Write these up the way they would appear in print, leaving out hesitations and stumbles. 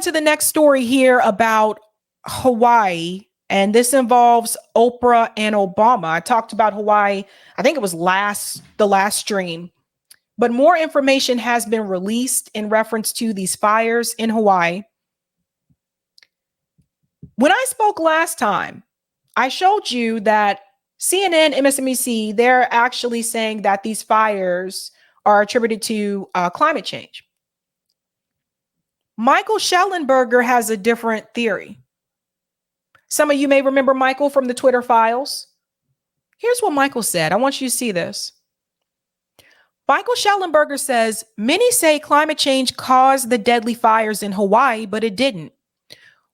to the next story here about Hawaii, and this involves Oprah and Obama. I talked about Hawaii, I think it was the last stream, but more information has been released in reference to these fires in Hawaii. When I spoke last time, I showed you that CNN, MSNBC, they're actually saying that these fires are attributed to climate change. Michael Schellenberger has a different theory. Some of you may remember Michael from the Twitter files. Here's what Michael said. I want you to see this. Michael Schellenberger says, many say climate change caused the deadly fires in Hawaii, but it didn't.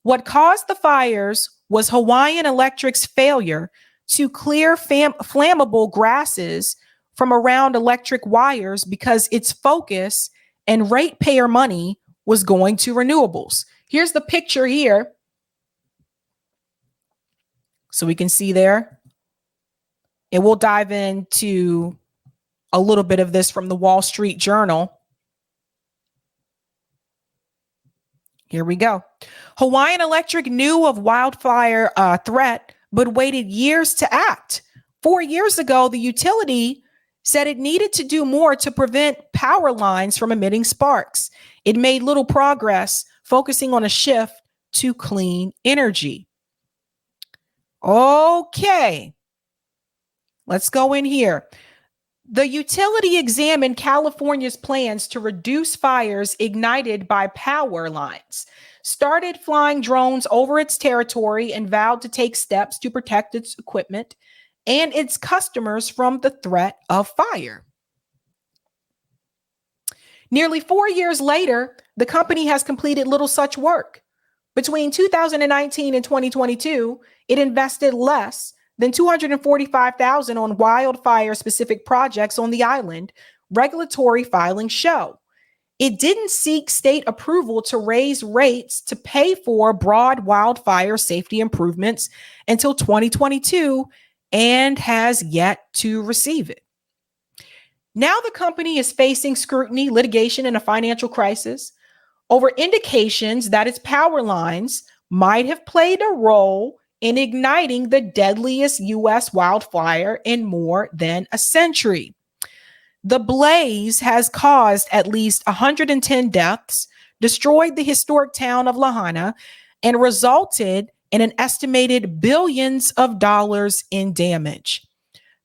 What caused the fires was Hawaiian Electric's failure to clear flammable grasses from around electric wires because its focus and ratepayer money was going to renewables. Here's the picture here. So we can see there. And we'll dive into a little bit of this from the Wall Street Journal. Here we go. Hawaiian Electric knew of wildfire threat, but waited years to act. 4 years ago, the utility said it needed to do more to prevent power lines from emitting sparks. It made little progress, focusing on a shift to clean energy. Okay, let's go in here. The utility examined California's plans to reduce fires ignited by power lines, started flying drones over its territory, and vowed to take steps to protect its equipment and its customers from the threat of fire. Nearly 4 years later, the company has completed little such work. Between 2019 and 2022, it invested less than $245,000 on wildfire-specific projects on the island, regulatory filings show. It didn't seek state approval to raise rates to pay for broad wildfire safety improvements until 2022 and has yet to receive it. Now the company is facing scrutiny, litigation, and a financial crisis over indications that its power lines might have played a role in igniting the deadliest U.S. wildfire in more than a century. The blaze has caused at least 110 deaths, destroyed the historic town of Lahaina, and resulted in an estimated billions of dollars in damage.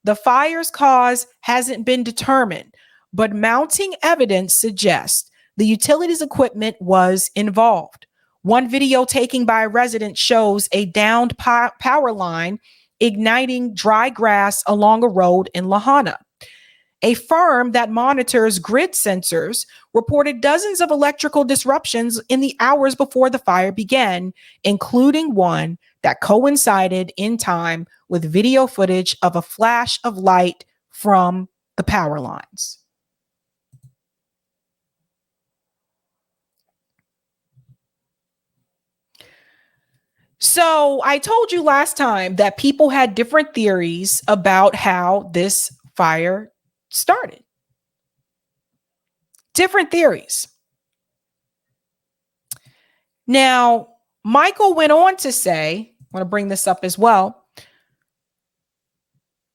The fire's cause hasn't been determined, but mounting evidence suggests the utility's equipment was involved. One video taken by a resident shows a downed power line igniting dry grass along a road in Lahaina. A firm that monitors grid sensors reported dozens of electrical disruptions in the hours before the fire began, including one that coincided in time with video footage of a flash of light from the power lines. So I told you last time that people had different theories about how this fire started. Different theories. Now, Michael went on to say, I want to bring this up as well.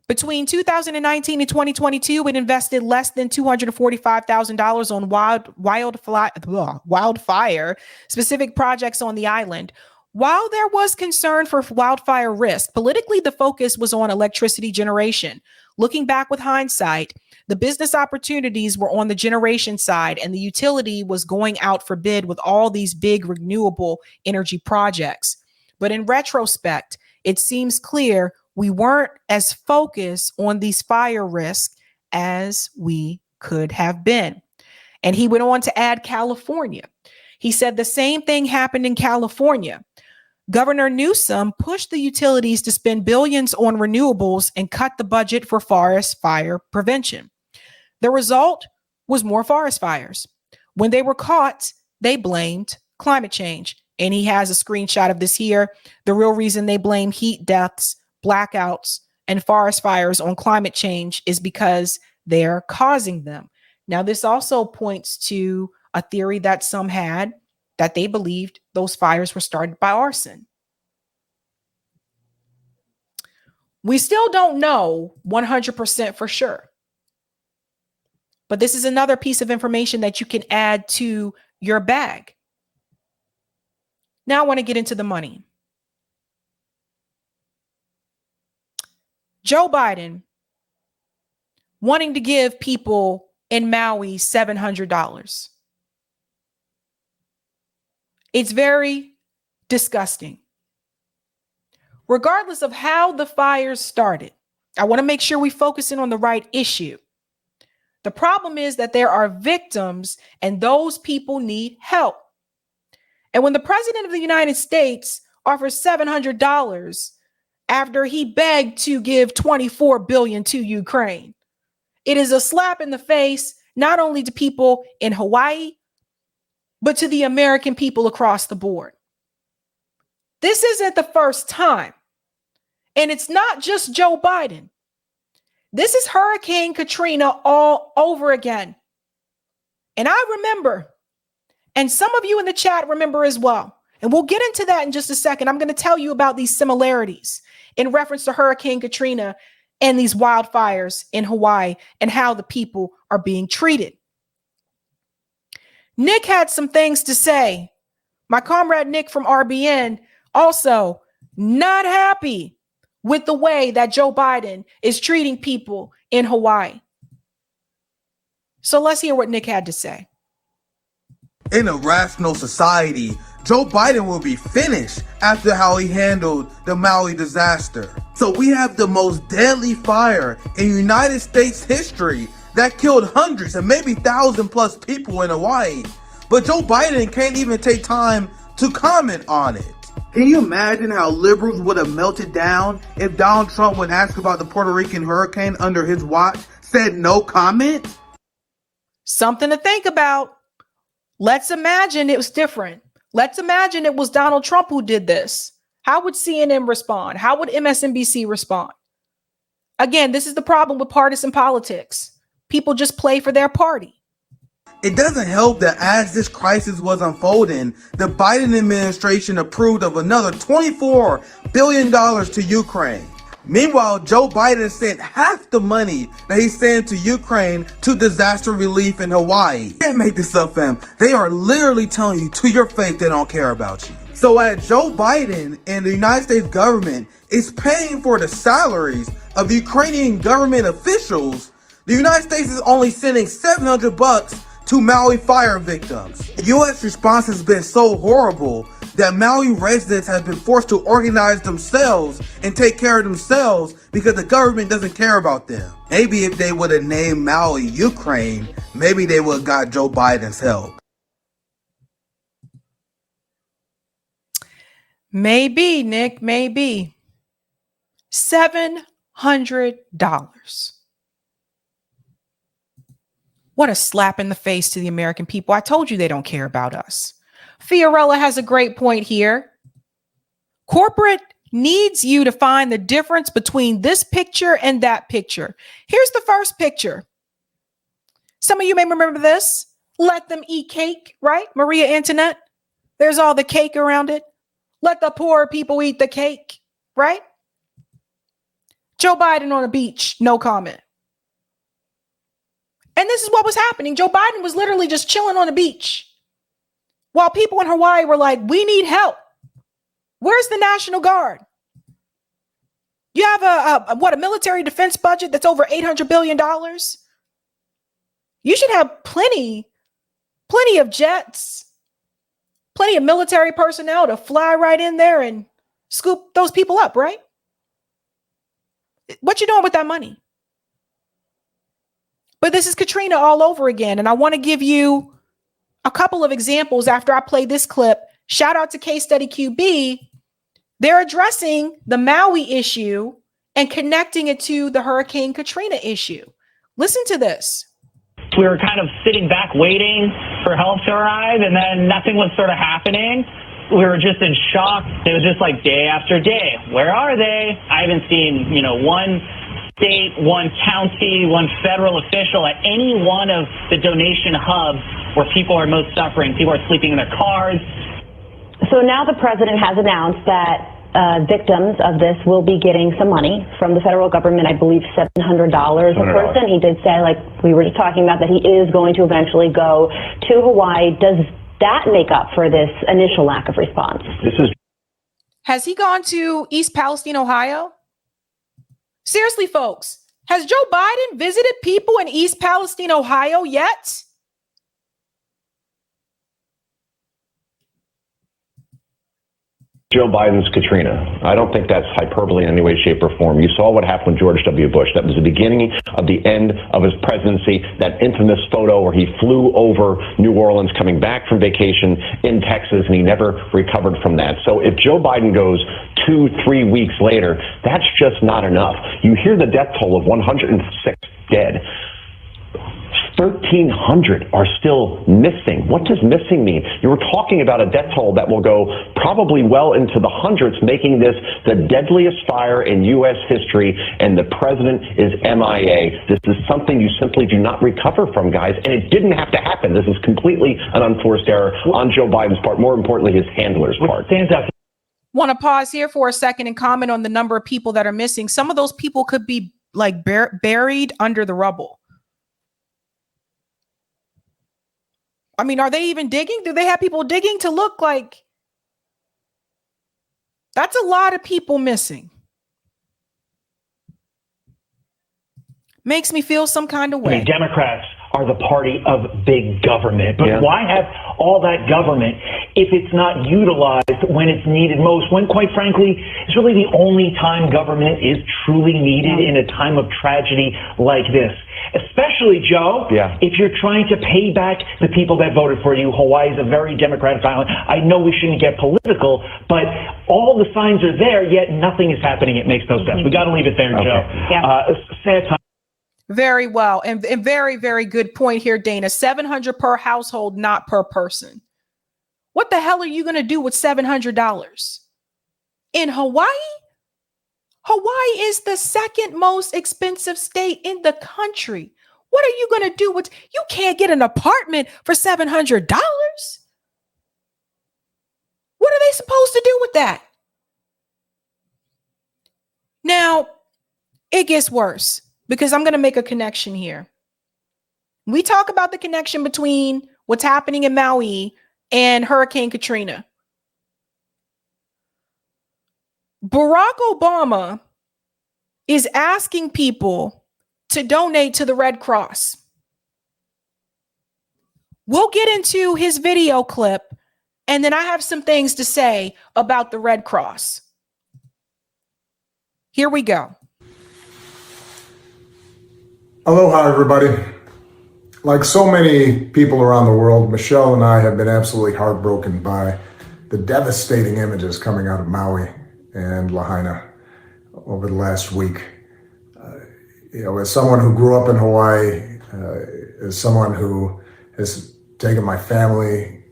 Between 2019 and 2022, it invested less than $245,000 on wildfire specific projects on the island. While there was concern for wildfire risk, politically, the focus was on electricity generation. Looking back with hindsight, the business opportunities were on the generation side, and the utility was going out for bid with all these big renewable energy projects. But in retrospect, it seems clear we weren't as focused on these fire risks as we could have been. And he went on to add California. He said the same thing happened in California. Governor Newsom pushed the utilities to spend billions on renewables and cut the budget for forest fire prevention. The result was more forest fires. When they were caught, they blamed climate change. And he has a screenshot of this here. The real reason they blame heat deaths, blackouts, and forest fires on climate change is because they're causing them. Now, this also points to a theory that some had that they believed those fires were started by arson. We still don't know 100% for sure. But this is another piece of information that you can add to your bag. Now I want to get into the money. Joe Biden wanting to give people in Maui $700. It's very disgusting. Regardless of how the fires started, I want to make sure we focus in on the right issue. The problem is that there are victims and those people need help. And when the president of the United States offers $700 after he begged to give $24 billion to Ukraine, it is a slap in the face, not only to people in Hawaii, but to the American people across the board. This isn't the first time. And it's not just Joe Biden. This is Hurricane Katrina all over again. And I remember, and some of you in the chat remember as well. And we'll get into that in just a second. I'm going to tell you about these similarities in reference to Hurricane Katrina and these wildfires in Hawaii and how the people are being treated. Nick had some things to say. My comrade Nick from RBN also not happy with the way that Joe Biden is treating people in Hawaii. So let's hear what Nick had to say. In a rational society, Joe Biden will be finished after how he handled the Maui disaster. So we have the most deadly fire in United States history that killed hundreds and maybe 1,000 plus people in Hawaii. But Joe Biden can't even take time to comment on it. Can you imagine how liberals would have melted down if Donald Trump, when asked about the Puerto Rican hurricane under his watch, said no comment? Something to think about. Let's imagine it was different. Let's imagine it was Donald Trump who did this. How would CNN respond? How would MSNBC respond? Again, this is the problem with partisan politics. People just play for their party. It doesn't help that as this crisis was unfolding, the Biden administration approved of another $24 billion to Ukraine. Meanwhile, Joe Biden sent half the money that he sent to Ukraine to disaster relief in Hawaii. You can't make this up, fam. They are literally telling you to your face they don't care about you. So as Joe Biden and the United States government is paying for the salaries of Ukrainian government officials, the United States is only sending $700 to Maui fire victims. The U.S. response has been so horrible that Maui residents have been forced to organize themselves and take care of themselves because the government doesn't care about them. Maybe if they would have named Maui Ukraine, maybe they would have got Joe Biden's help. Maybe, Nick, maybe. $700. What a slap in the face to the American people. I told you they don't care about us. Fiorella has a great point here. Corporate needs you to find the difference between this picture and that picture. Here's the first picture. Some of you may remember this. Let them eat cake, right? Maria Antoinette. There's all the cake around it. Let the poor people eat the cake, right? Joe Biden on a beach, no comment. And this is what was happening. Joe Biden was literally just chilling on the beach while people in Hawaii were like, we need help. Where's the National Guard? You have a military defense budget that's over $800 billion. You should have plenty of jets, plenty of military personnel to fly right in there and scoop those people up, right? What you doing with that money? But this is Katrina all over again. And I want to give you a couple of examples after I play this clip. Shout out to Case Study QB. They're addressing the Maui issue and connecting it to the Hurricane Katrina issue. Listen to this. We were kind of sitting back waiting for help to arrive, and then nothing was sort of happening. We were just in shock. It was just like day after day. Where are they? I haven't seen, one state, one county, one federal official at any one of the donation hubs where people are most suffering. People are sleeping in their cars. So now the president has announced that victims of this will be getting some money from the federal government, I believe $700 a person. He did say, like we were just talking about, that he is going to eventually go to Hawaii. Does that make up for this initial lack of response? Has he gone to East Palestine, Ohio? Seriously, folks, has Joe Biden visited people in East Palestine, Ohio yet? Joe Biden's Katrina. I don't think that's hyperbole in any way, shape, or form. You saw what happened with George W. Bush. That was the beginning of the end of his presidency. That infamous photo where he flew over New Orleans coming back from vacation in Texas, and he never recovered from that. So if Joe Biden goes 2-3 weeks later, that's just not enough. You hear the death toll of 106 dead. 1,300 are still missing. What does missing mean? You were talking about a death toll that will go probably well into the hundreds, making this the deadliest fire in U.S. history, and the president is MIA. This is something you simply do not recover from, guys, and it didn't have to happen. This is completely an unforced error on Joe Biden's part, more importantly, his handler's part. Want to pause here for a second and comment on the number of people that are missing. Some of those people could be like buried under the rubble. I mean, are they even digging? Do they have people digging to look like? That's a lot of people missing. Makes me feel some kind of way. I mean, Democrats are the party of big government, but why have all that government if it's not utilized when it's needed most, when, quite frankly, it's really the only time government is truly needed in a time of tragedy like this? Especially, Joe, if you're trying to pay back the people that voted for you. Hawaii is a very Democratic island. I know we shouldn't get political, but all the signs are there, yet nothing is happening. It makes no sense. We got to leave it there, Joe. Sad time. Very well. And very, very good point here, Dana. 700 per household, not per person. What the hell are you going to do with $700? In Hawaii? Hawaii is the second most expensive state in the country. What are you going to do with, you can't get an apartment for $700. What are they supposed to do with that? Now, it gets worse because I'm going to make a connection here. We talk about the connection between what's happening in Maui and Hurricane Katrina. Barack Obama is asking people to donate to the Red Cross. We'll get into his video clip, and then I have some things to say about the Red Cross. Here we go. Aloha, everybody. Like so many people around the world, Michelle and I have been absolutely heartbroken by the devastating images coming out of Maui and Lahaina over the last week. As someone who grew up in Hawaii, as someone who has taken my family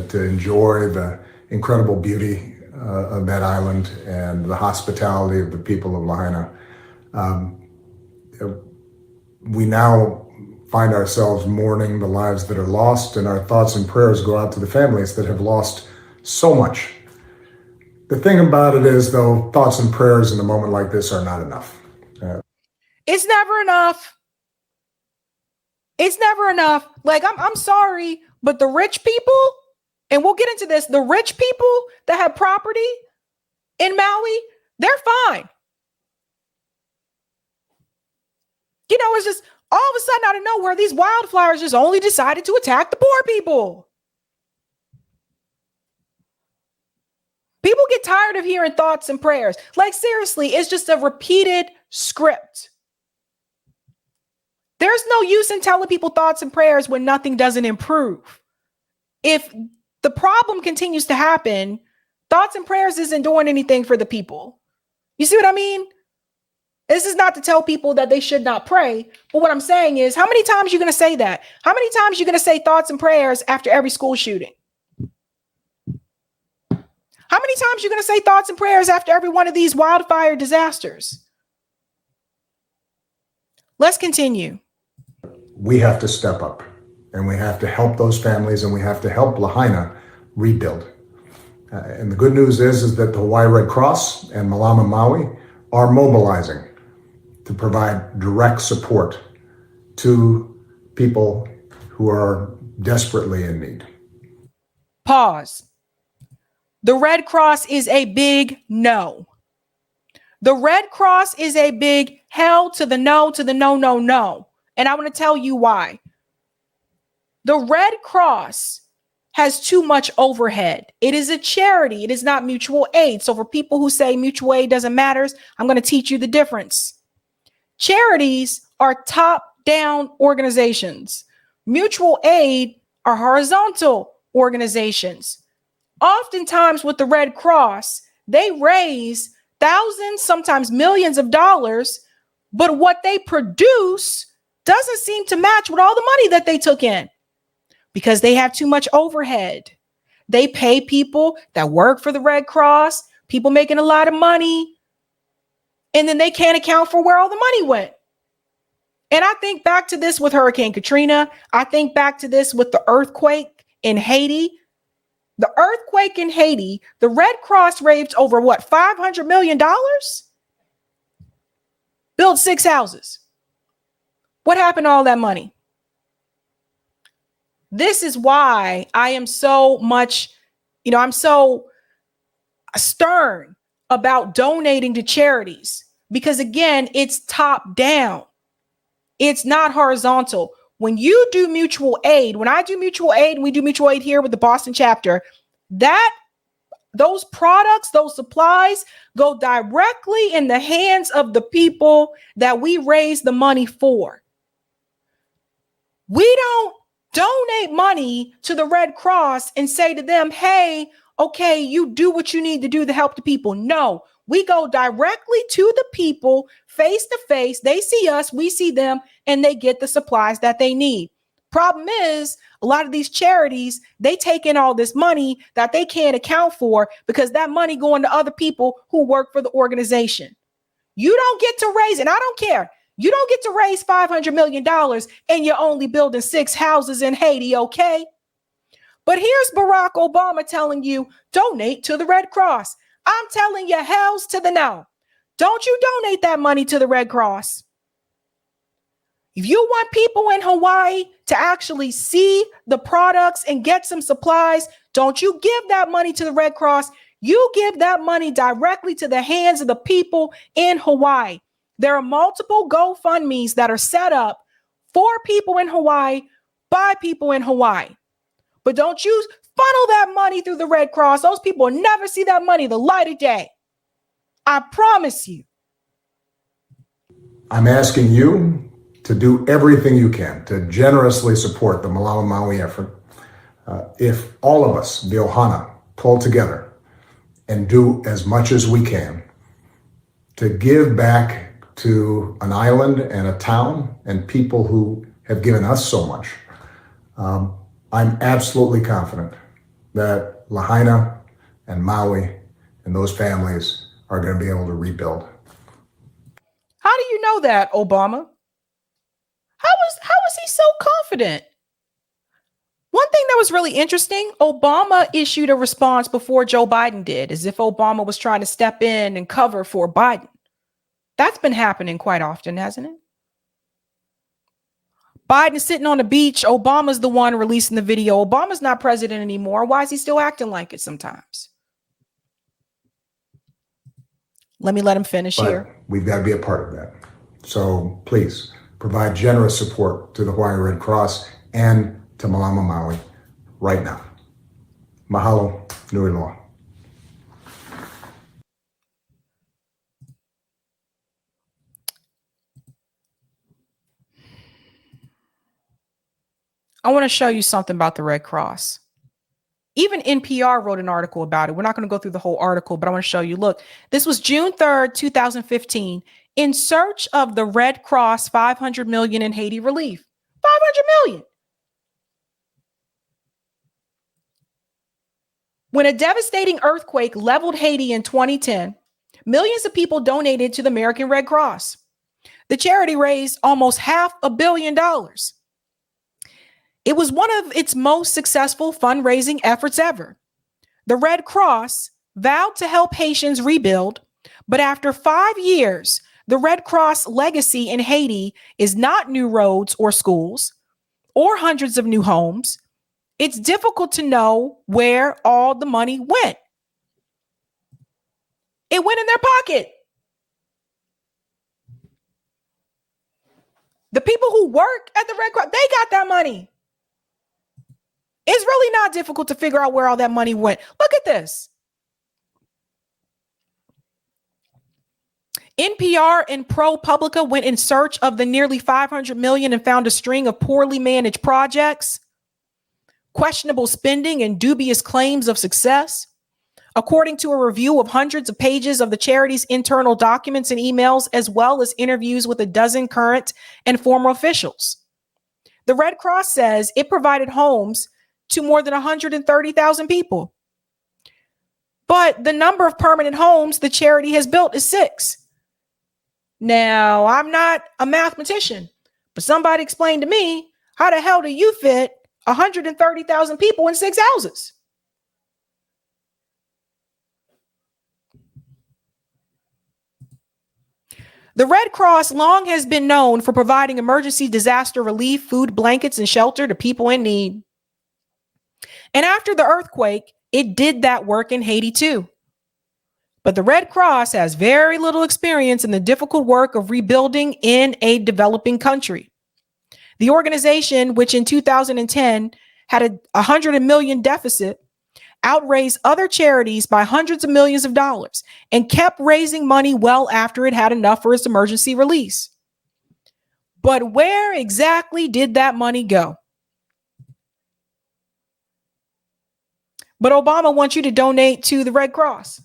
to enjoy the incredible beauty of that island and the hospitality of the people of Lahaina, we now find ourselves mourning the lives that are lost, and our thoughts and prayers go out to the families that have lost so much. The thing about it is, though, thoughts and prayers in a moment like this are not enough. It's never enough. It's never enough. Like, I'm sorry, but the rich people, and we'll get into this, the rich people that have property in Maui, they're fine. You know, it's just all of a sudden out of nowhere, these wildfires just only decided to attack the poor people. People get tired of hearing thoughts and prayers. Like, seriously, it's just a repeated script. There's no use in telling people thoughts and prayers when nothing doesn't improve. If the problem continues to happen, thoughts and prayers isn't doing anything for the people. You see what I mean? This is not to tell people that they should not pray. But what I'm saying is, how many times are you going to say that? How many times are you going to say thoughts and prayers after every school shooting? How many times are you going to say thoughts and prayers after every one of these wildfire disasters? Let's continue. We have to step up and we have to help those families and we have to help Lahaina rebuild. And the good news is that the Hawaii Red Cross and Malama Maui are mobilizing to provide direct support to people who are desperately in need. Pause. The Red Cross is a big no. The Red Cross is a big hell to the no, to the no, no, no. And I want to tell you why. The Red Cross has too much overhead. It is a charity. It is not mutual aid. So for people who say mutual aid doesn't matter, I'm going to teach you the difference. Charities are top-down organizations. Mutual aid are horizontal organizations. Oftentimes with the Red Cross, they raise thousands, sometimes millions of dollars, but what they produce doesn't seem to match with all the money that they took in because they have too much overhead. They pay people that work for the Red Cross, people making a lot of money, and then they can't account for where all the money went. And I think back to this with Hurricane Katrina. I think back to this with the earthquake in Haiti. The earthquake in Haiti, the Red Cross raised over what, $500 million? Built 6 houses. What happened to all that money? This is why I am so much, I'm so stern about donating to charities because again, it's top down. It's not horizontal. When you do mutual aid, when I do mutual aid, and we do mutual aid here with the Boston chapter, those products, those supplies go directly in the hands of the people that we raise the money for. We don't donate money to the Red Cross and say to them, hey, okay, you do what you need to do to help the people. No, we go directly to the people face to face. They see us, we see them, and they get the supplies that they need. Problem is, a lot of these charities, they take in all this money that they can't account for because that money going to other people who work for the organization. You don't get to raise, and I don't care. You don't get to raise $500 million and you're only building 6 houses in Haiti, okay? But here's Barack Obama telling you, donate to the Red Cross. I'm telling you, hells to the no. Don't you donate that money to the Red Cross. If you want people in Hawaii to actually see the products and get some supplies, don't you give that money to the Red Cross. You give that money directly to the hands of the people in Hawaii. There are multiple GoFundMes that are set up for people in Hawaii, by people in Hawaii. But don't you funnel that money through the Red Cross. Those people will never see that money the light of day. I promise you. I'm asking you to do everything you can to generously support the Malama Maui effort. If all of us, the Ohana, pull together and do as much as we can to give back to an island and a town and people who have given us so much, I'm absolutely confident that Lahaina and Maui and those families are going to be able to rebuild. How do you know that, Obama? How is he so confident? One thing that was really interesting, Obama issued a response before Joe Biden did, as if Obama was trying to step in and cover for Biden. That's been happening quite often, hasn't it? Biden is sitting on the beach. Obama's the one releasing the video. Obama's not president anymore. Why is he still acting like it sometimes? Let me let him finish here. We've got to be a part of that. So please provide generous support to the Hawaii Red Cross and to Malama Maui right now. Mahalo, nui loa. I want to show you something about the Red Cross. Even NPR wrote an article about it. We're not going to go through the whole article, but I want to show you. Look, this was June 3rd, 2015. In search of the Red Cross, $500 million in Haiti relief. $500 million. When a devastating earthquake leveled Haiti in 2010, millions of people donated to the American Red Cross. The charity raised almost $500 million. It was one of its most successful fundraising efforts ever. The Red Cross vowed to help Haitians rebuild, but after 5 years, the Red Cross legacy in Haiti is not new roads or schools or hundreds of new homes. It's difficult to know where all the money went. It went in their pocket. The people who work at the Red Cross, they got that money. It's really not difficult to figure out where all that money went. Look at this. NPR and ProPublica went in search of the nearly $500 million and found a string of poorly managed projects, questionable spending, and dubious claims of success. According to a review of hundreds of pages of the charity's internal documents and emails, as well as interviews with a dozen current and former officials. The Red Cross says it provided homes to more than 130,000 people. But the number of permanent homes the charity has built is 6. Now, I'm not a mathematician, but somebody explained to me, how the hell do you fit 130,000 people in 6 houses? The Red Cross long has been known for providing emergency disaster relief, food, blankets, and shelter to people in need. And after the earthquake, it did that work in Haiti too. But the Red Cross has very little experience in the difficult work of rebuilding in a developing country. The organization, which in 2010 had a $100 million deficit, outraised other charities by hundreds of millions of dollars and kept raising money well after it had enough for its emergency release. But where exactly did that money go? But Obama wants you to donate to the Red Cross.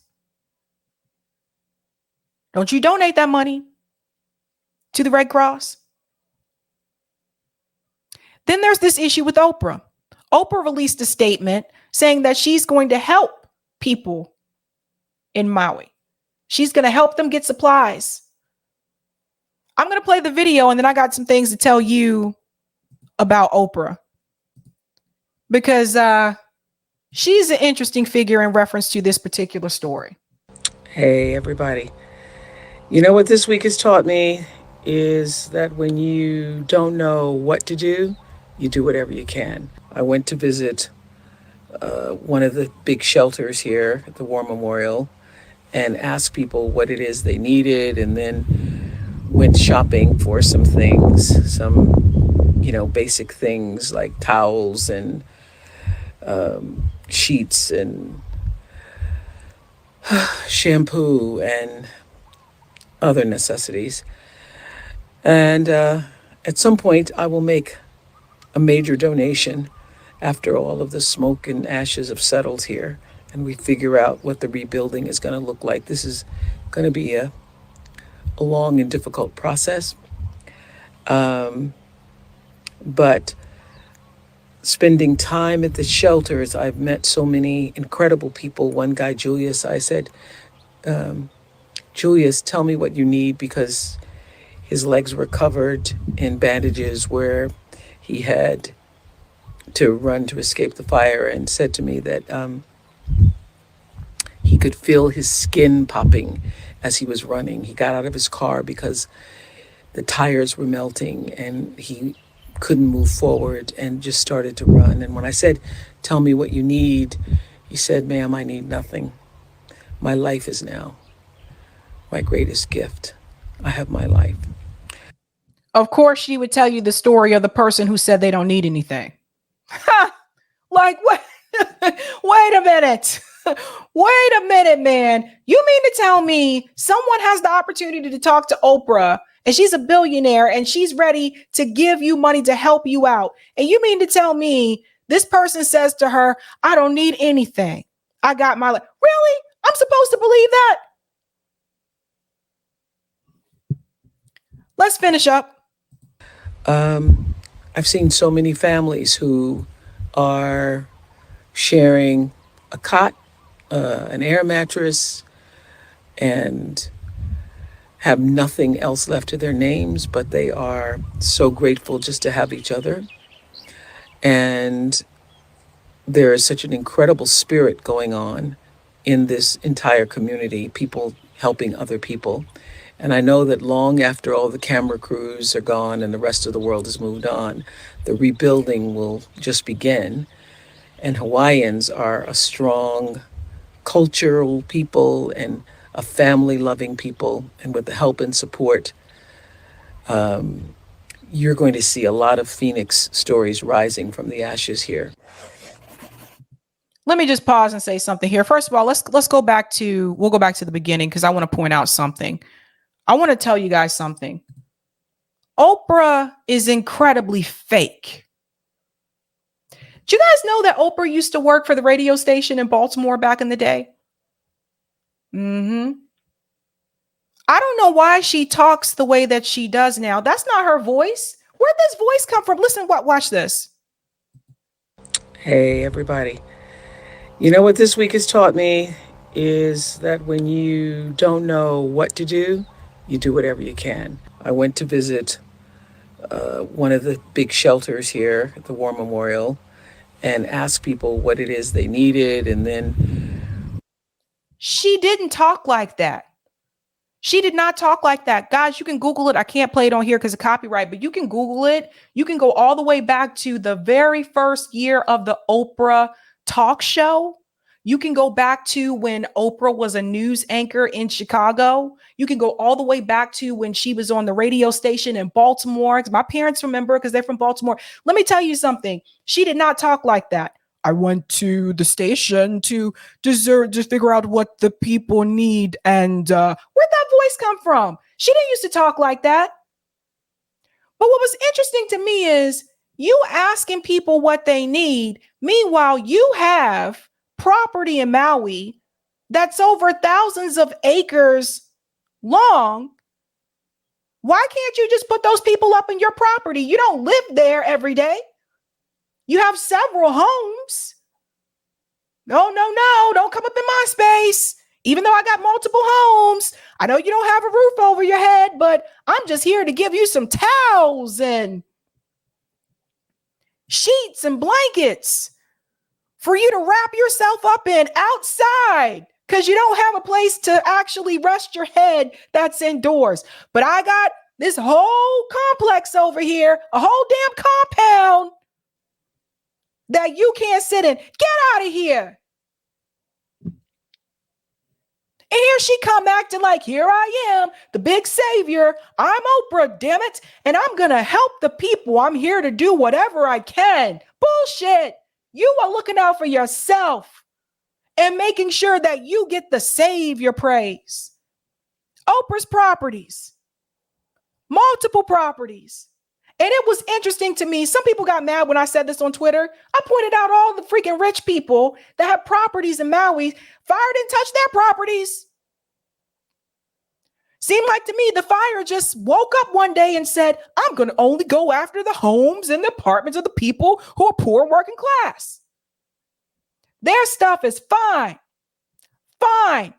Don't you donate that money to the Red Cross? Then there's this issue with Oprah. Oprah released a statement saying that she's going to help people in Maui. She's going to help them get supplies. I'm going to play the video and then I got some things to tell you about Oprah. Because she's an interesting figure in reference to this particular story. Hey, everybody. You know what this week has taught me is that when you don't know what to do, you do whatever you can. I went to visit one of the big shelters here at the War Memorial and asked people what it is they needed, and then went shopping for some things, some, basic things like towels and sheets and shampoo and other necessities. And at some point, I will make a major donation after all of the smoke and ashes have settled here and we figure out what the rebuilding is going to look like. This is going to be a long and difficult process. But spending time at the shelters, I've met so many incredible people. One guy, Julius, I said, Julius, tell me what you need, because his legs were covered in bandages where he had to run to escape the fire, and said to me that he could feel his skin popping as he was running. He got out of his car because the tires were melting and he couldn't move forward and just started to run. And when I said, tell me what you need, he said, ma'am, I need nothing. My life is now my greatest gift. I have my life. Of course, she would tell you the story of the person who said they don't need anything. Like, what? Wait a minute. Wait a minute, man. You mean to tell me someone has the opportunity to talk to Oprah and she's a billionaire and she's ready to give you money to help you out? And you mean to tell me this person says to her, I don't need anything. I got my life. Really? I'm supposed to believe that? Let's finish up. I've seen so many families who are sharing a cot, an air mattress, and have nothing else left to their names, but they are so grateful just to have each other. And there is such an incredible spirit going on in this entire community, people helping other people. And I know that long after all the camera crews are gone and the rest of the world has moved on, the rebuilding will just begin. And Hawaiians are a strong cultural people and a family-loving people. And with the help and support, you're going to see a lot of Phoenix stories rising from the ashes here. Let me just pause and say something here. First of all, we'll go back to the beginning because I want to point out something. I want to tell you guys something. Oprah is incredibly fake. Do you guys know that Oprah used to work for the radio station in Baltimore back in the day? I don't know why she talks the way that she does now. That's not her voice. Where'd this voice come from? Listen, watch this. Hey, everybody. You know what this week has taught me is that when you don't know what to do, you do whatever you can. I went to visit one of the big shelters here at the War Memorial and asked people what it is they needed. And then she didn't talk like that. She did not talk like that. Guys, you can Google it. I can't play it on here because of copyright, but you can Google it. You can go all the way back to the very first year of the Oprah talk show. You can go back to when Oprah was a news anchor in Chicago. You can go all the way back to when she was on the radio station in Baltimore. My parents remember because they're from Baltimore. Let me tell you something. She did not talk like that. I went to the station to figure out what the people need. And where'd that voice come from? She didn't used to talk like that. But what was interesting to me is you asking people what they need. Meanwhile, you have property in Maui that's over thousands of acres long. Why can't you just put those people up in your property? You don't live there every day. You have several homes. No, don't come up in my space. Even though I got multiple homes, I know you don't have a roof over your head, but I'm just here to give you some towels and sheets and blankets for you to wrap yourself up in outside because you don't have a place to actually rest your head that's indoors. But I got this whole complex over here, a whole damn compound that you can't sit in. Get out of here. And here she come acting like, here I am, the big savior. I'm Oprah, damn it. And I'm going to help the people. I'm here to do whatever I can. Bullshit. You are looking out for yourself and making sure that you get the savior praise. Oprah's properties, multiple properties. And it was interesting to me. Some people got mad when I said this on Twitter. I pointed out all the freaking rich people that have properties in Maui. Fire didn't touch their properties. Seemed like to me the fire just woke up one day and said, I'm going to only go after the homes and the apartments of the people who are poor and working class. Their stuff is fine. Fine.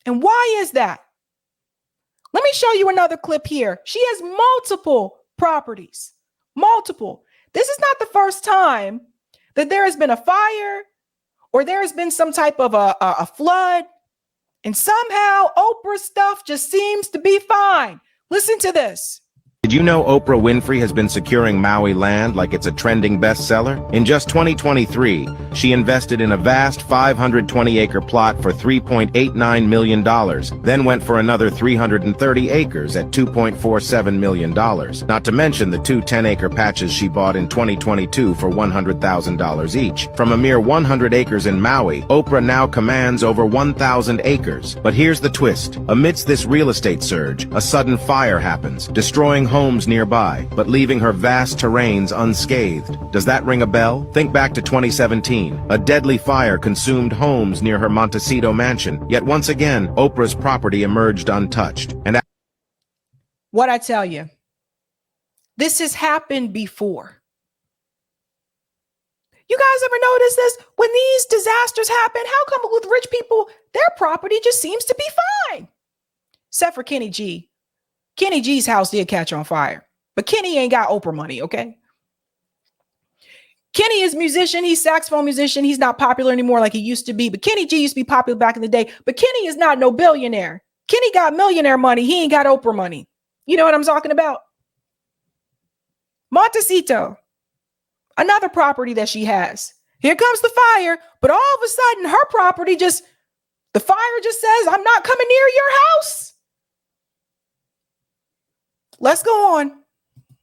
And why is that? Let me show you another clip here. She has multiple properties. Multiple. This is not the first time that there has been a fire or there has been some type of a flood. And somehow Oprah's stuff just seems to be fine. Listen to this. Did you know Oprah Winfrey has been securing Maui land like it's a trending bestseller? In just 2023, she invested in a vast 520-acre plot for $3.89 million, then went for another 330 acres at $2.47 million, not to mention the two 10-acre patches she bought in 2022 for $100,000 each. From a mere 100 acres in Maui, Oprah now commands over 1,000 acres. But here's the twist. Amidst this real estate surge, a sudden fire happens, destroying homes nearby, but leaving her vast terrains unscathed. Does that ring a bell? Think back to 2017. A deadly fire consumed homes near her Montecito mansion. Yet once again, Oprah's property emerged untouched. And what I tell you, this has happened before. You guys ever notice this? When these disasters happen, how come with rich people, their property just seems to be fine? Except for Kenny G. Kenny G's house did catch on fire, but Kenny ain't got Oprah money, okay? Kenny is musician. He's saxophone musician. He's not popular anymore like he used to be, but Kenny G used to be popular back in the day. But Kenny is not no billionaire. Kenny got millionaire money. He ain't got Oprah money. You know what I'm talking about? Montecito, another property that she has. Here comes the fire, but all of a sudden her property the fire just says, I'm not coming near your house. Let's go on.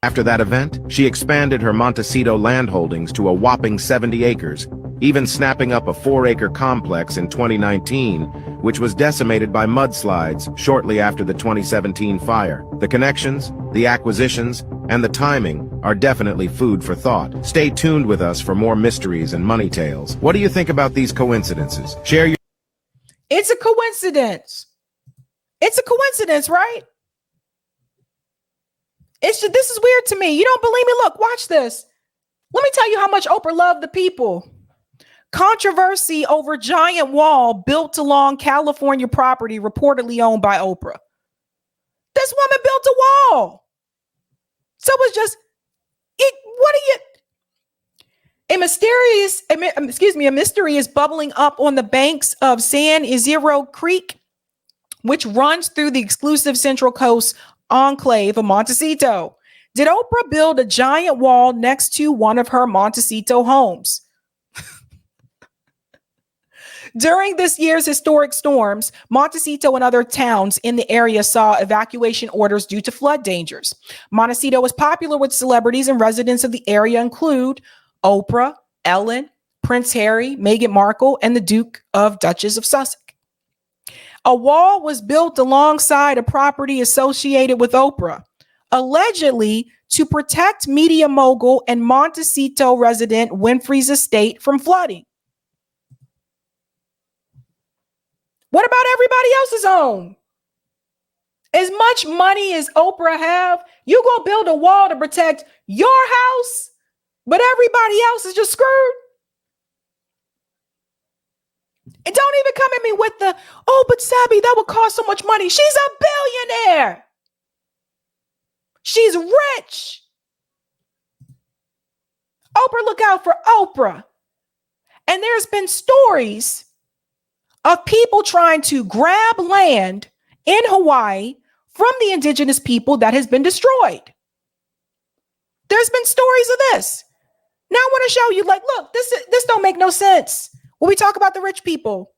After that event, she expanded her Montecito land holdings to a whopping 70 acres, even snapping up a 4-acre complex in 2019, which was decimated by mudslides shortly after the 2017 fire. The connections, the acquisitions, and the timing are definitely food for thought. Stay tuned with us for more mysteries and money tales. What do you think about these coincidences? Share your... It's a coincidence. It's a coincidence, right? This is weird to me. You don't believe me? Look, watch this. Let me tell you how much Oprah loved the people. Controversy over giant wall built along California property reportedly owned by Oprah. This woman built a wall. So it's just, a mystery is bubbling up on the banks of San Isidro Creek, which runs through the exclusive Central Coast enclave of Montecito. Did Oprah build a giant wall next to one of her Montecito homes? During this year's historic storms, Montecito and other towns in the area saw evacuation orders due to flood dangers. Montecito is popular with celebrities, and residents of the area include Oprah, Ellen, Prince Harry, Meghan Markle, and the Duchess of Sussex. A wall was built alongside a property associated with Oprah, allegedly to protect media mogul and Montecito resident Winfrey's estate from flooding. What about everybody else's home? As much money as Oprah have, you gonna build a wall to protect your house, but everybody else is just screwed? And don't even come at me with but Sabby, that would cost so much money. She's a billionaire. She's rich. Oprah, look out for Oprah. And there's been stories of people trying to grab land in Hawaii from the indigenous people that has been destroyed. There's been stories of this. Now I want to show you, look, this don't make no sense. When we talk about the rich people,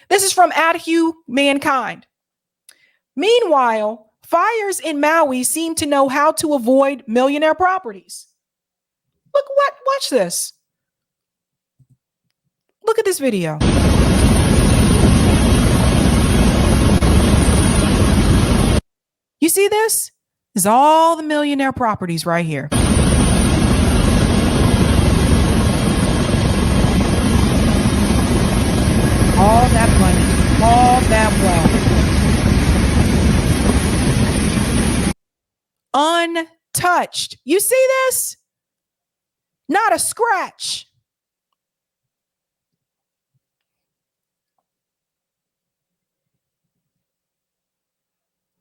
this is from Adhu Mankind. Meanwhile, fires in Maui seem to know how to avoid millionaire properties. Watch this. Look at this video. You see this? This is all the millionaire properties right here. All that money, all that wealth. Untouched. You see this? Not a scratch.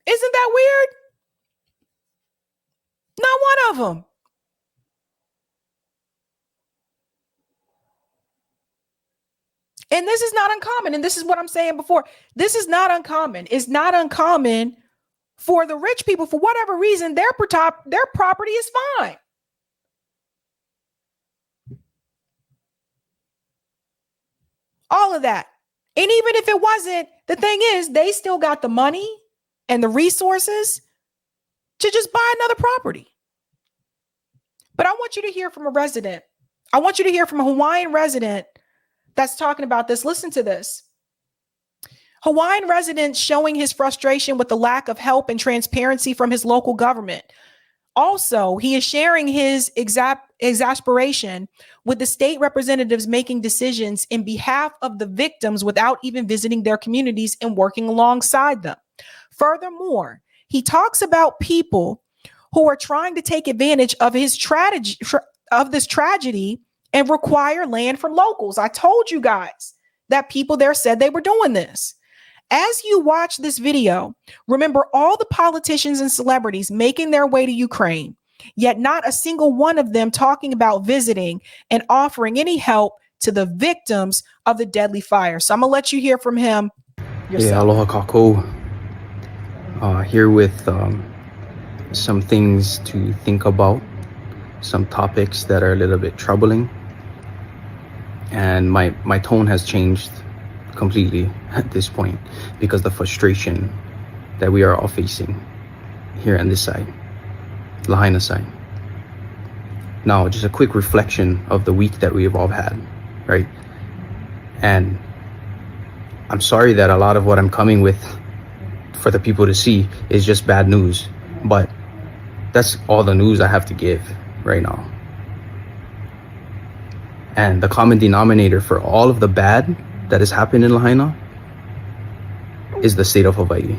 Isn't that weird? Not one of them. And this is not uncommon. And this is what I'm saying before. This is not uncommon. It's not uncommon for the rich people, for whatever reason, their property is fine. All of that. And even if it wasn't, the thing is, they still got the money and the resources to just buy another property. But I want you to hear from a resident. I want you to hear from a Hawaiian resident that's talking about this. Listen to this. Hawaiian resident showing his frustration with the lack of help and transparency from his local government. Also, he is sharing his exasperation with the state representatives making decisions in behalf of the victims without even visiting their communities and working alongside them. Furthermore, he talks about people who are trying to take advantage of this tragedy and require land from locals. I told you guys that people there said they were doing this. As you watch this video, remember all the politicians and celebrities making their way to Ukraine, yet not a single one of them talking about visiting and offering any help to the victims of the deadly fire. So I'm gonna let you hear from him yourself. Yeah, aloha kako. Here with some things to think about, some topics that are a little bit troubling. And my tone has changed completely at this point because the frustration that we are all facing here on this side, Lahaina side. Now, just a quick reflection of the week that we have all had, right? And I'm sorry that a lot of what I'm coming with for the people to see is just bad news, but that's all the news I have to give right now. And the common denominator for all of the bad that has happened in Lahaina is the state of Hawaii.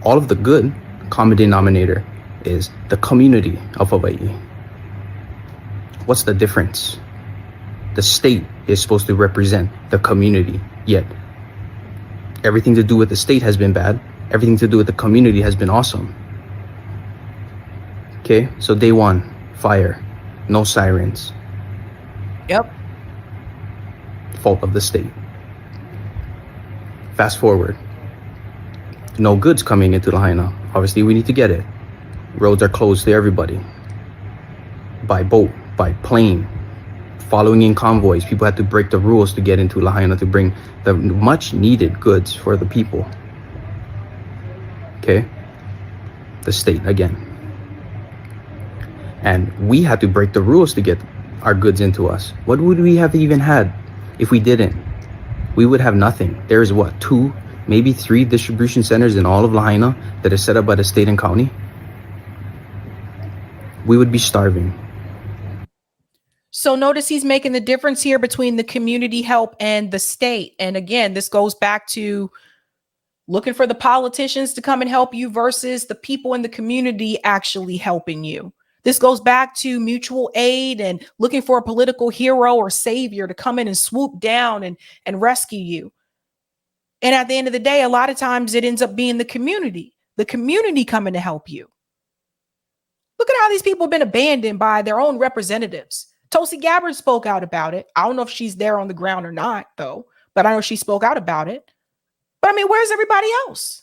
All of the good common denominator is the community of Hawaii. What's the difference? The state is supposed to represent the community, yet everything to do with the state has been bad. Everything to do with the community has been awesome. Okay, so day one, fire, no sirens. Yep. Fault of the state. Fast forward. No goods coming into Lahaina. Obviously, we need to get it. Roads are closed to everybody. By boat, by plane, following in convoys. People had to break the rules to get into Lahaina to bring the much needed goods for the people. Okay? The state again. And we had to break the rules to get our goods into us. What would we have even had if we didn't? We would have nothing. There's what, 2, maybe 3 distribution centers in all of Lahaina that is set up by the state and county. We would be starving. So notice he's making the difference here between the community help and the state. And again, this goes back to looking for the politicians to come and help you versus the people in the community actually helping you. This goes back to mutual aid and looking for a political hero or savior to come in and swoop down and rescue you. And at the end of the day, a lot of times it ends up being the community coming to help you. Look at how these people have been abandoned by their own representatives. Tulsi Gabbard spoke out about it. I don't know if she's there on the ground or not, though, but I know she spoke out about it. But I mean, where's everybody else?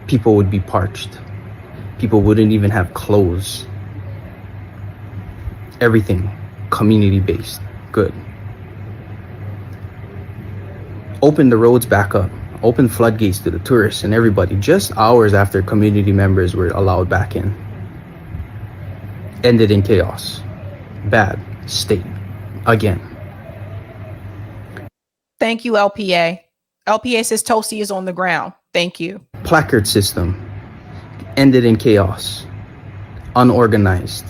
People would be parched. People wouldn't even have clothes. Everything community-based. Good. Open the roads back up. Open floodgates to the tourists and everybody just hours after community members were allowed back in. Ended in chaos. Bad state. Again. Thank you, LPA. LPA says Tulsi is on the ground. Thank you. Placard system. Ended in chaos. Unorganized.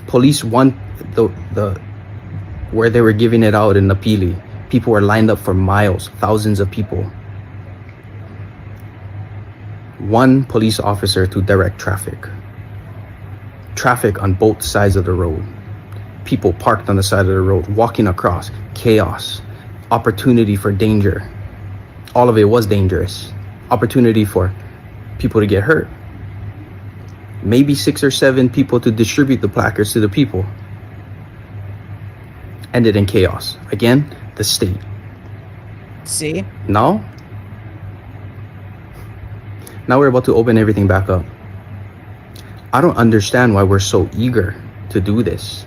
Police want the where they were giving it out in Napili. People were lined up for miles, thousands of people. One police officer to direct traffic. Traffic on both sides of the road. People parked on the side of the road, walking across. Chaos. Opportunity for danger. All of it was dangerous. Opportunity for people to get hurt. Maybe 6 or 7 people to distribute the placards to the people. Ended in chaos. Again, the state. See? Now we're about to open everything back up. I don't understand why we're so eager to do this.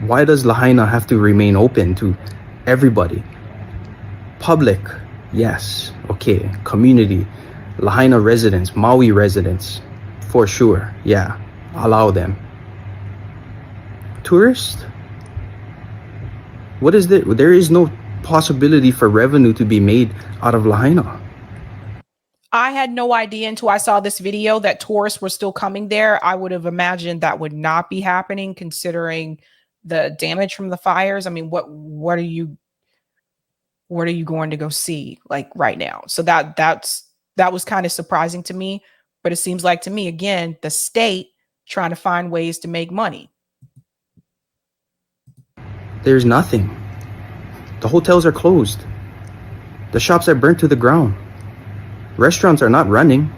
Why does Lahaina have to remain open to everybody? Public, yes, okay. Community, Lahaina residents, Maui residents, for sure, yeah, allow them. Tourists? What is there? There is no possibility for revenue to be made out of Lahaina. I had no idea until I saw this video that tourists were still coming there. I would have imagined that would not be happening considering the damage from the fires. I mean, what are you going to go see like right now? So that was kind of surprising to me, but it seems like to me, again, the state trying to find ways to make money. There's nothing. The hotels are closed. The shops are burnt to the ground. Restaurants are not running.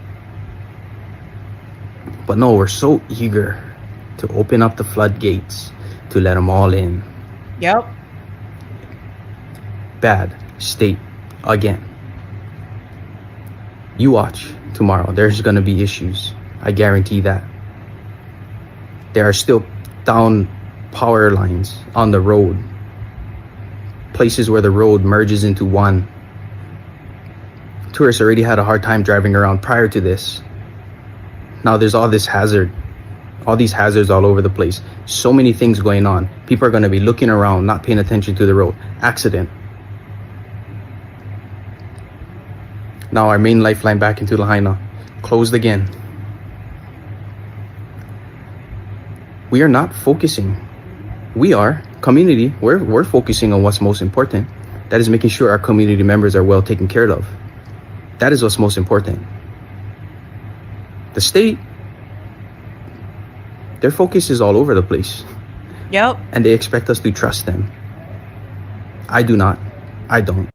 But no, we're so eager to open up the floodgates to let them all in. Yep. Bad state again. You watch tomorrow. There's going to be issues. I guarantee that. There are still down power lines on the road. Places where the road merges into one. Tourists already had a hard time driving around prior to this. Now there's all this hazard. All these hazards all over the place. So many things going on. People are going to be looking around, not paying attention to the road. Accident. Now our main lifeline back into Lahaina, closed again. We are not focusing. We are, community, we're focusing on what's most important. That is making sure our community members are well taken care of. That is what's most important. The state, their focus is all over the place. Yep. And they expect us to trust them. I do not. I don't.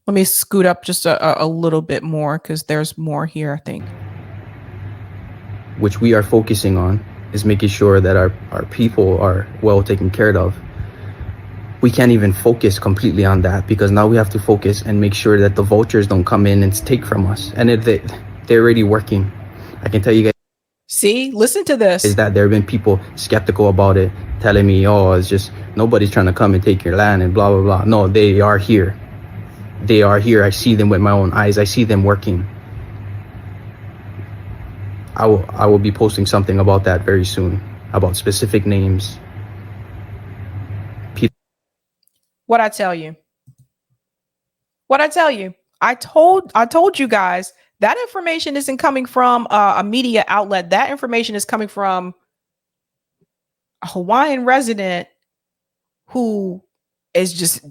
Let me scoot up just a little bit more because there's more here, I think. Which we are focusing on is making sure that our people are well taken care of. We can't even focus completely on that because now we have to focus and make sure that the vultures don't come in and take from us. And they're already working. I can tell you guys. See, listen to this. Is that there have been people skeptical about it, telling me, oh, it's just nobody's trying to come and take your land and blah, blah, blah. No, they are here. They are here. I see them with my own eyes. I see them working. I will be posting something about that very soon, about specific names. What I tell you. I told you guys that information isn't coming from a media outlet. That information is coming from a Hawaiian resident who is just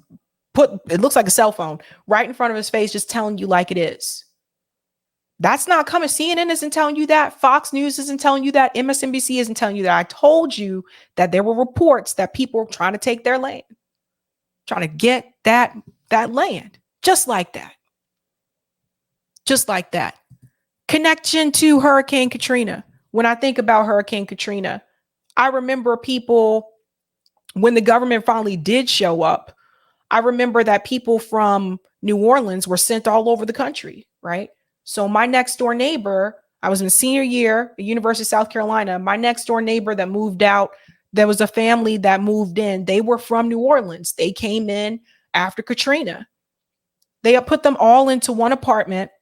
it looks like a cell phone right in front of his face, just telling you like it is. That's not coming. CNN isn't telling you that. Fox News isn't telling you that. MSNBC isn't telling you that. I told you that there were reports that people were trying to take their land, trying to get that land, just like that. Just like that. Connection to Hurricane Katrina. When I think about Hurricane Katrina, I remember people, when the government finally did show up, I remember that people from New Orleans were sent all over the country, right? So my next door neighbor, I was in senior year at University of South Carolina. My next door neighbor that moved out, there was a family that moved in. They were from New Orleans. They came in after Katrina. They had put them all into one apartment.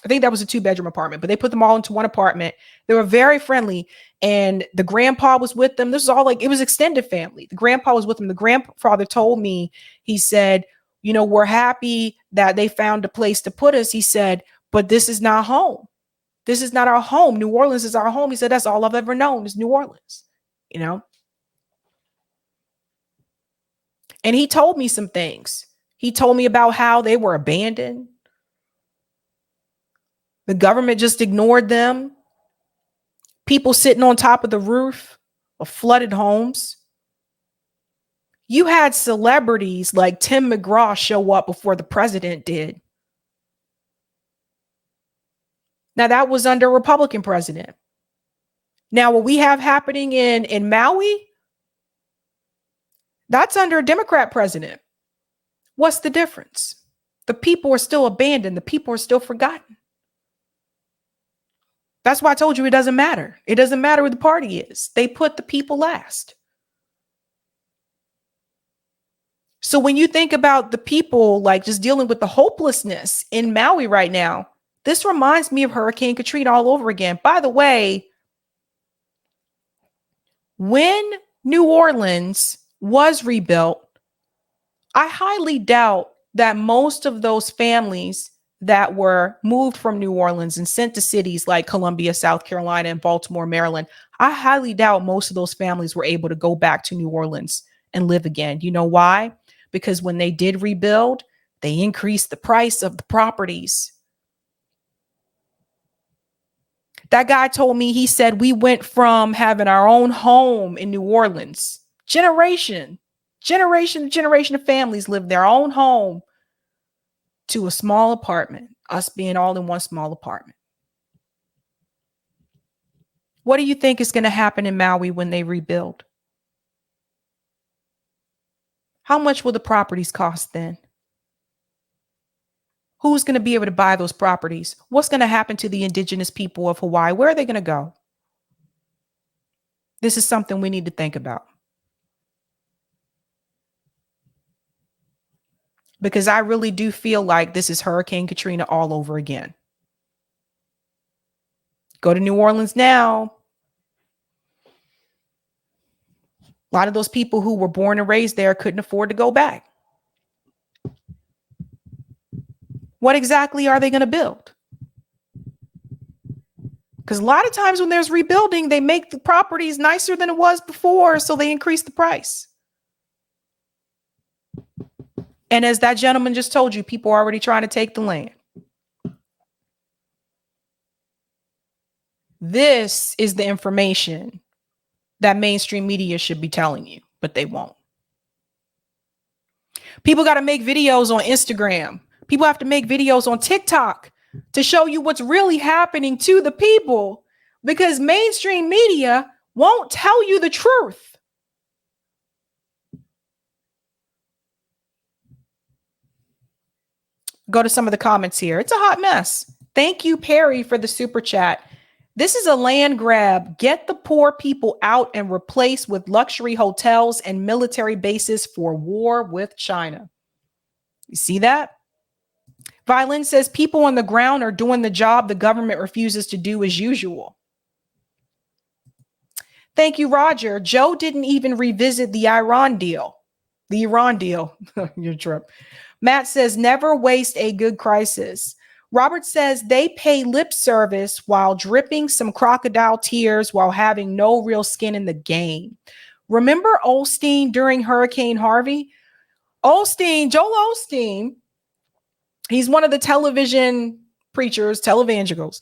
I think that was a 2-bedroom apartment, but they put them all into one apartment. They were very friendly. And the grandpa was with them. This is all like, it was extended family. The grandpa was with them. The grandfather told me, he said, you know, we're happy that they found a place to put us. He said, but this is not home. This is not our home. New Orleans is our home. He said, that's all I've ever known is New Orleans, you know? And he told me some things. He told me about how they were abandoned. The government just ignored them. People sitting on top of the roof of flooded homes. You had celebrities like Tim McGraw show up before the president did. Now, that was under a Republican president. Now, what we have happening in Maui, that's under a Democrat president. What's the difference? The people are still abandoned. The people are still forgotten. That's why I told you it doesn't matter. It doesn't matter who the party is. They put the people last. So when you think about the people like just dealing with the hopelessness in Maui right now, this reminds me of Hurricane Katrina all over again. By the way, when New Orleans was rebuilt, I highly doubt that most of those families that were moved from New Orleans and sent to cities like Columbia, South Carolina, and Baltimore, Maryland, I highly doubt most of those families were able to go back to New Orleans and live again. You know why? Because when they did rebuild, they increased the price of the properties. That guy told me, he said, we went from having our own home in New Orleans, generation, Generation to generation of families live their own home to a small apartment, us being all in one small apartment. What do you think is going to happen in Maui when they rebuild? How much will the properties cost then? Who's going to be able to buy those properties? What's going to happen to the indigenous people of Hawaii? Where are they going to go? This is something we need to think about. Because I really do feel like this is Hurricane Katrina all over again. Go to New Orleans now. A lot of those people who were born and raised there couldn't afford to go back. What exactly are they going to build? Because a lot of times when there's rebuilding, they make the properties nicer than it was before, so they increase the price. And as that gentleman just told you, people are already trying to take the land. This is the information that mainstream media should be telling you, but they won't. People got to make videos on Instagram. People have to make videos on TikTok to show you what's really happening to the people, because mainstream media won't tell you the truth. Go to some of the comments here. It's a hot mess. Thank you, Perry, for the super chat. This is a land grab. Get the poor people out and replace with luxury hotels and military bases for war with China. You see that? Violin says people on the ground are doing the job the government refuses to do as usual. Thank you, Roger. Joe didn't even revisit the Iran deal. The Iran deal. Your trip. Matt says, never waste a good crisis. Robert says they pay lip service while dripping some crocodile tears while having no real skin in the game. Remember Osteen during Hurricane Harvey? Joel Osteen, he's one of the television preachers, televangelists.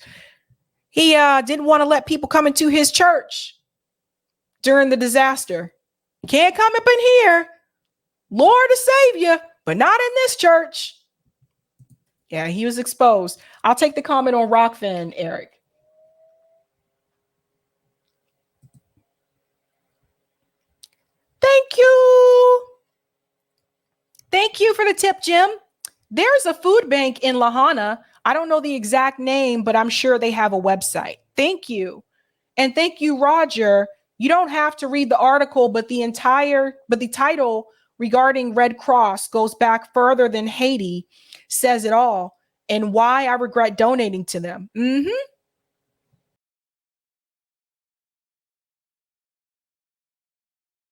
He didn't want to let people come into his church during the disaster. Can't come up in here. Lord to save you, but not in this church. Yeah, he was exposed. I'll take the comment on Rockfin, Eric. Thank you. Thank you for the tip, Jim. There's a food bank in Lahana. I don't know the exact name, but I'm sure they have a website. Thank you. And thank you, Roger. You don't have to read the article, but the title regarding Red Cross goes back further than Haiti, says it all, and why I regret donating to them.